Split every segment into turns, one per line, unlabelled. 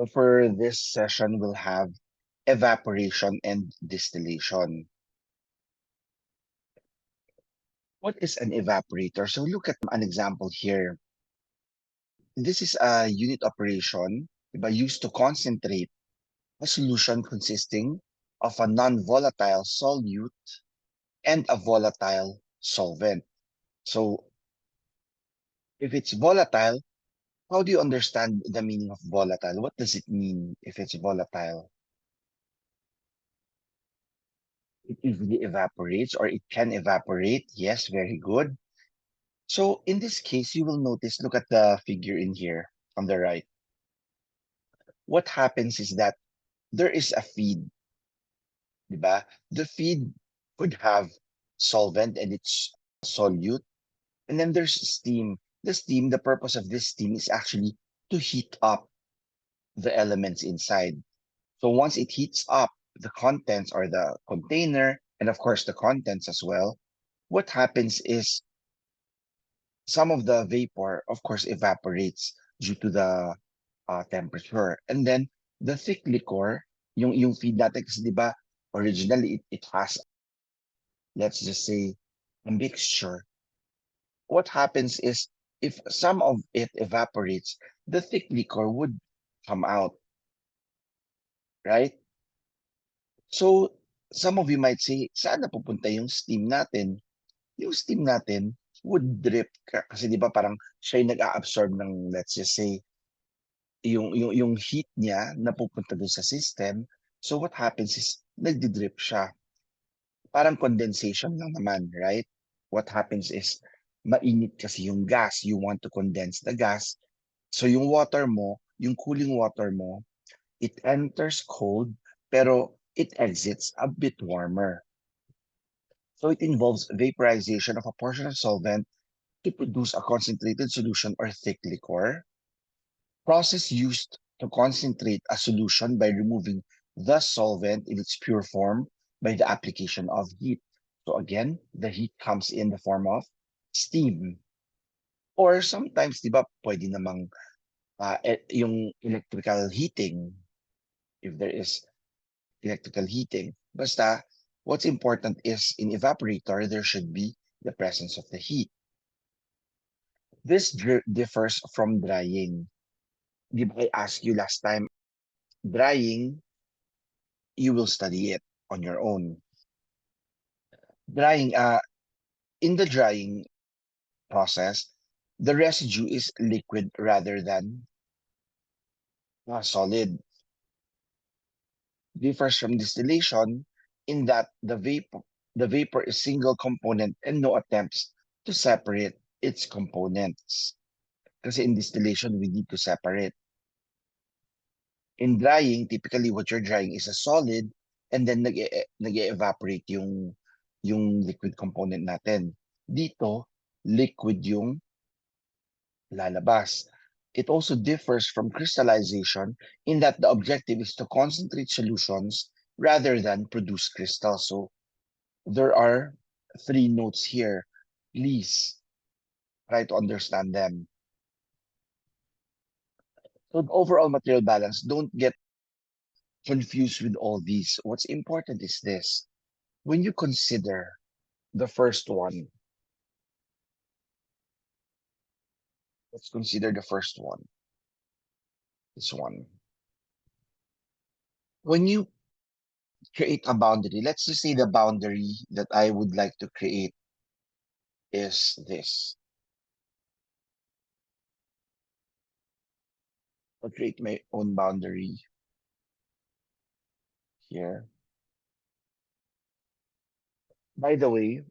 So for this session, we'll have evaporation and distillation. What is an evaporator? So look at an example here. This is a unit operation used to concentrate a solution consisting of a non-volatile solute and a volatile solvent. So if it's volatile, how do you understand the meaning of volatile? What does it mean if it's volatile? It easily evaporates or it can evaporate. Yes, very good. So in this case, you will notice, look at the figure in here on the right. What happens is that there is a feed, diba? The feed could have solvent and it's solute. And then there's steam. The steam, the purpose of this steam is actually to heat up the elements inside. So once it heats up the contents or the container, and of course the contents as well, what happens is some of the vapor, of course, evaporates due to the temperature. And then the thick liquor, yung feed natin, kasi di ba, originally it has, let's just say, a mixture. What happens is if some of it evaporates, the thick liquor would come out, right? So some of you might say, saan napupunta yung steam natin? Yung steam natin would drip kasi di ba parang siya yung nag-a-absorb ng, let's just say, yung heat niya napupunta dun sa system. So what happens is nagdi-drip siya. Parang condensation lang naman, right? What happens is mainit kasi yung gas. You want to condense the gas. So yung water mo, yung cooling water mo, it enters cold pero it exits a bit warmer. So it involves vaporization of a portion of solvent to produce a concentrated solution or thick liquor. Process used to concentrate a solution by removing the solvent in its pure form by the application of heat. So again, the heat comes in the form of steam. Or sometimes, di ba, pwede namang yung electrical heating, if there is electrical heating. Basta, what's important is in evaporator, there should be the presence of the heat. This differs from drying. Di ba I asked you last time, drying, you will study it on your own. Drying, in the drying process, the residue is liquid rather than solid. Differs from distillation in that the vapor is single component and no attempts to separate its components. Kasi in distillation, we need to separate. In drying, typically what you're drying is a solid and then nag-evaporate yung liquid component natin. Dito, liquid yung lalabas. It also differs from crystallization in that the objective is to concentrate solutions rather than produce crystals. So there are three notes here. Please try to understand them. So the overall material balance, don't get confused with all these. What's important is this. When you consider the first one, let's consider the first one, this one. When you create a boundary, let's just say the boundary that I would like to create is this. I'll create my own boundary here. By the way,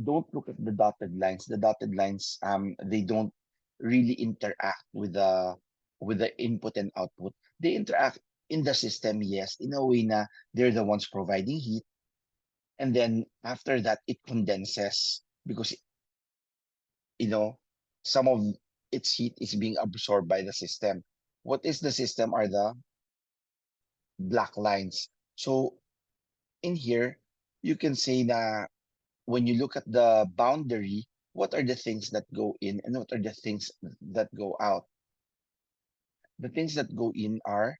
don't look at the dotted lines. The dotted lines, they don't really interact with the input and output. They interact in the system, yes, in a way na they're the ones providing heat. And then after that, it condenses because, you know, some of its heat is being absorbed by the system. What is the system are the black lines. So in here, you can say that when you look at the boundary, what are the things that go in and what are the things that go out? The things that go in are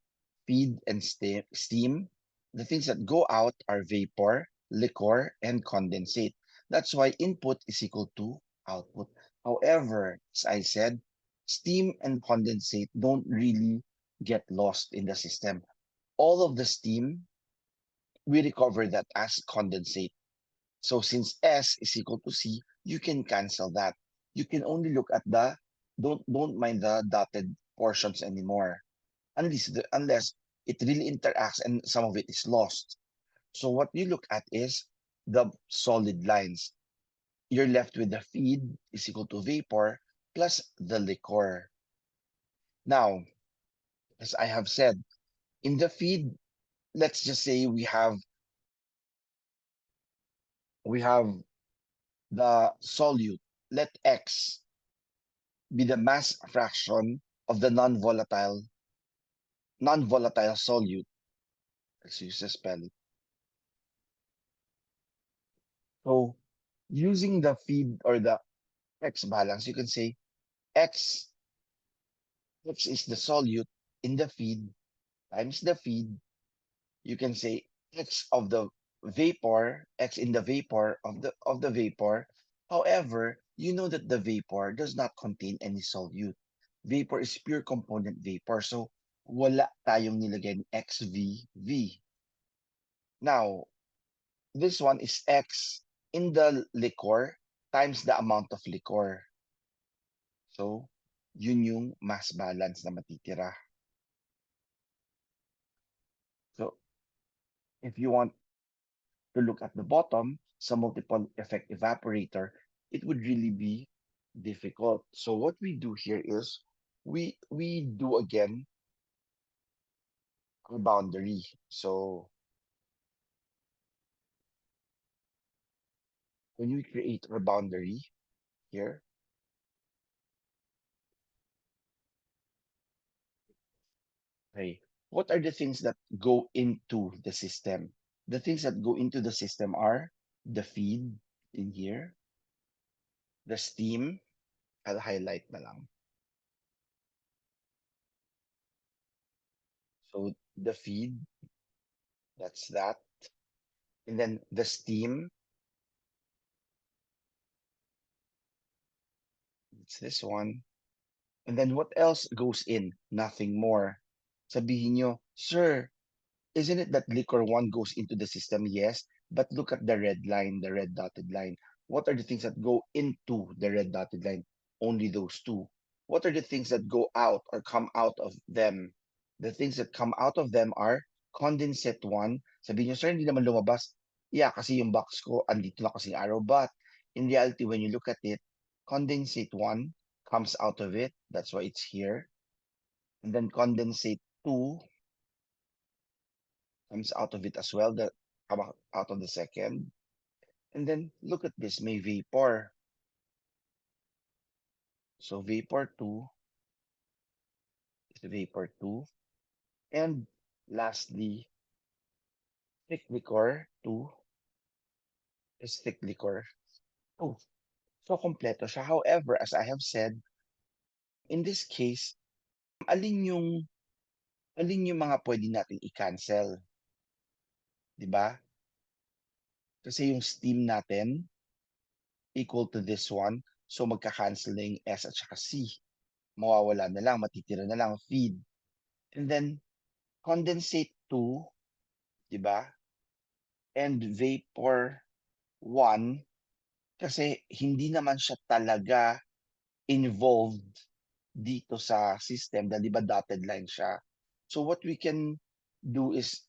feed and steam. The things that go out are vapor, liquor, and condensate. That's why input is equal to output. However, as I said, steam and condensate don't really get lost in the system. All of the steam, we recover that as condensate. So since S is equal to C, you can cancel that. You can only look at the, don't mind the dotted portions anymore unless it really interacts and some of it is lost. So what you look at is the solid lines. You're left with the feed is equal to vapor plus the liquor. Now, as I have said, in the feed, let's just say we have the solute. Let X be the mass fraction of the non-volatile solute. Let's use the spelling. So using the feed or the X balance, you can say X X is the solute in the feed times the feed. You can say X of the vapor, X in the vapor of the vapor. However, you know that the vapor does not contain any solute. Vapor is pure component vapor. So wala tayong nilagay ng XVV. Now, this one is X in the liquor times the amount of liquor. So, yun yung mass balance na matitira. So, if you want to look at the bottom, sa multiple effect evaporator, it would really be difficult. So what we do here is we do again a boundary. So when we create our boundary here, okay, what are the things that go into the system? The things that go into the system are the feed in here, the steam, I'll highlight na lang. So the feed, that's that. And then the steam, it's this one. And then what else goes in? Nothing more. Sabihin nyo, sir, isn't it that liquor one goes into the system? Yes, but look at the red line, the red dotted line. What are the things that go into the red dotted line? Only those two. What are the things that go out or come out of them? The things that come out of them are condensate one. Sabihin nyo, sir, hindi naman lumabas. Yeah, kasi yung box ko, andito na kasing arrow. But in reality, when you look at it, condensate one comes out of it. That's why it's here. And then condensate two comes out of it as well, that come out of the second. And then look at this, may vapor. So vapor 2 is vapor 2. And lastly, thick liquor 2 is thick liquor 2. So kompleto siya. However, as I have said, in this case, alin yung mga pwede nating i-cancel, 'di ba? Kasi yung steam natin equal to this one. So magka-cancel na yung S at saka C. Mawawala na lang, matitira na lang feed. And then condensate 2, 'di ba? And vapor 1 kasi hindi naman siya talaga involved dito sa system dahil 'di ba dotted line siya. So what we can do is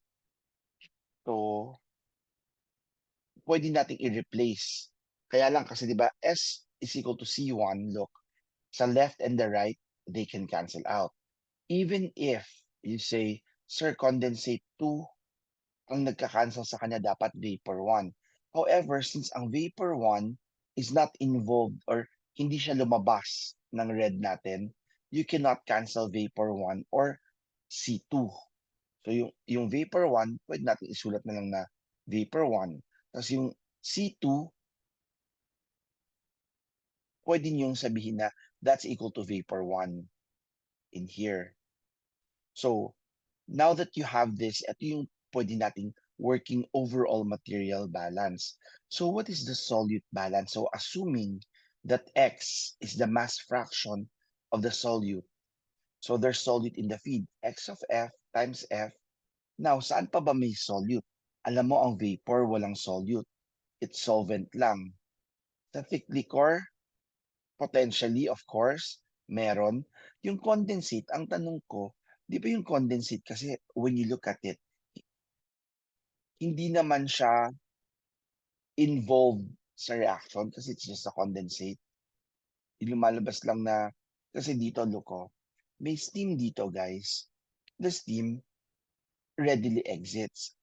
to pwede nating i-replace. Kaya lang kasi 'di ba S is equal to C1, look, sa left and the right, they can cancel out. Even if you say, sir, condensate 2, ang nagka-cancel sa kanya dapat vapor 1. However, since ang vapor 1 is not involved or hindi siya lumabas ng red natin, you cannot cancel vapor 1 or C2. So yung vapor 1, pwede natin isulat na lang na vapor 1. Tapos yung C2, pwede niyong sabihin na that's equal to vapor 1 in here. So, now that you have this, ito yung pwede nating working overall material balance. So what is the solute balance? So assuming that X is the mass fraction of the solute. So there's solute in the feed, X of F times F. Now, saan pa ba may solute? Alam mo, ang vapor walang solute. It's solvent lang. Sa thick liquor, potentially, of course, meron. Yung condensate, ang tanong ko, di ba yung condensate kasi when you look at it, hindi naman siya involved sa reaction kasi it's just a condensate. Yung lumalabas lang na, kasi dito, look oh, may steam dito, guys. The steam readily exits.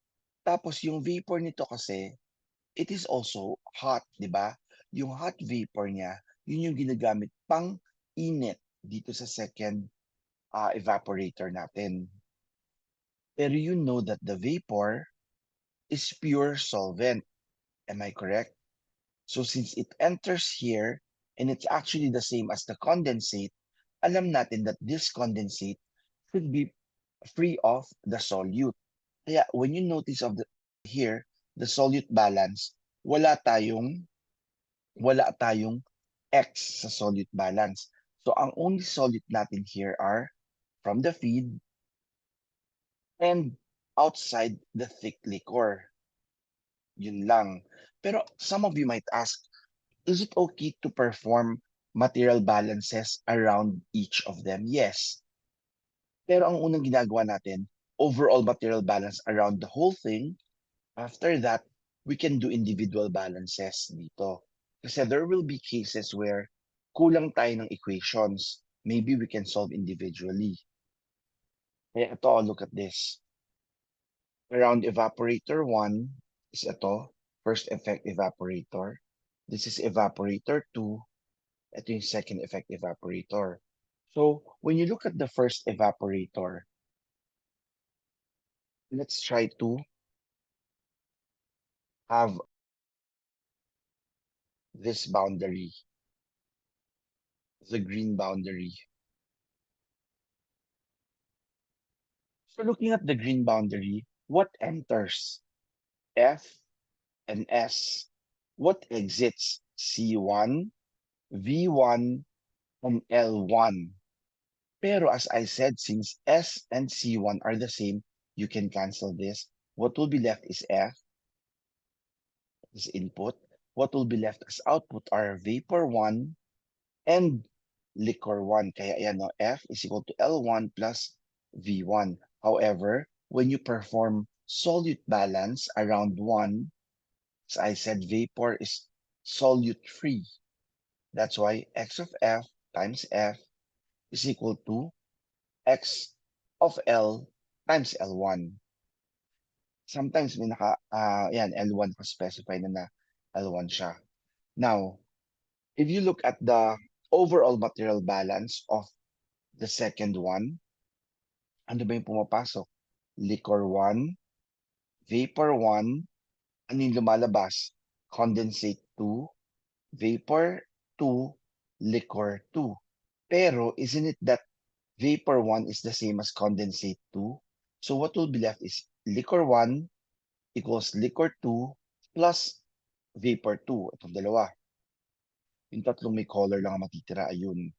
Tapos yung vapor nito kasi, it is also hot, di ba? Yung hot vapor niya, yun yung ginagamit pang init dito sa second evaporator natin. Pero you know that the vapor is pure solvent. Am I correct? So since it enters here and it's actually the same as the condensate, alam natin that this condensate should be free of the solute. Kaya when you notice of the here, the solute balance, wala tayong X sa solute balance. So ang only solute natin here are from the feed and outside the thick liquor. Yun lang. Pero some of you might ask, is it okay to perform material balances around each of them? Yes. Pero ang unang ginagawa natin, overall material balance around the whole thing. After that, we can do individual balances dito. Kasi there will be cases where kulang tayo ng equations. Maybe we can solve individually. Kaya ito, look at this. Around evaporator 1 is ito, first effect evaporator. This is evaporator 2. Ito yung second effect evaporator. So when you look at the first evaporator, let's try to have this boundary, the green boundary. So looking at the green boundary, what enters? F and S. What exits? C1, V1, and L1. Pero as I said, since S and C1 are the same, you can cancel this. What will be left is F as input. What will be left as output are vapor 1 and liquor 1. Kaya yan, no, F is equal to L1 plus V1. However, when you perform solute balance around 1, as I said, vapor is solute free. That's why X of F times F is equal to X of L times L1. Sometimes may yan, L1 specify na L1 siya. Now, if you look at the overall material balance of the second one, ano ba yung pumapasok? Liquor 1, vapor 1, ano yung lumalabas? Condensate 2, vapor 2, liquor 2. Pero isn't it that vapor 1 is the same as condensate 2? So what will be left is liquor 1 equals liquor 2 plus vapor 2. Itong dalawa. Yung tatlong may color lang ang matitira, ayun.